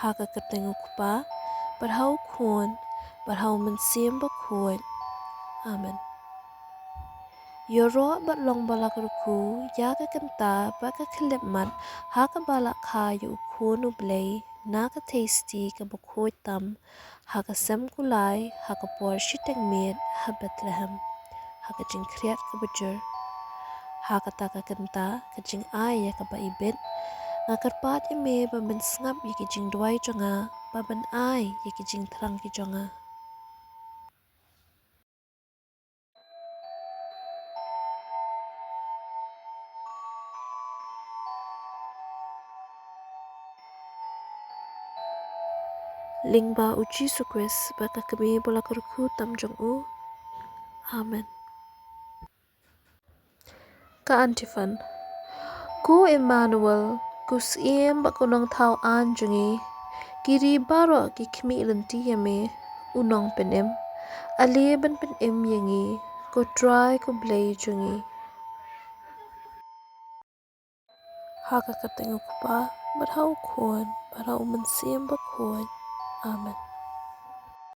haka katengu kupa, barhau kuon, barhau mensim bakhuid. Amen. Yoro bat long balak ruku, yaga kenta, baka kilipmat, haka balak ka yu kuon ublay, naka tasty ka bakhuid tam, haka sem kulay, haka por shiteng mit, ha Bethlehem, haka jing kriat ka bujur, haka taka kenta, ka jing ay ka ba ibit, ngakat pat ime ba ben sngap yaki jing duay jonga, ba ben ay yaki jing terang ki jonga. Lingba uji sukris baka kami bola kurku tam jong u. Amen. Ka antifan. Ku Emmanuel, ku siem bakunong tau an jungi. Kiri baro ki kimi ilanti yame unong penem. Ali ban penem yangi. Ku try ku blay jungi. Haka katengu kupa, barhau kuon, barhau mensiem bakuon. Amen.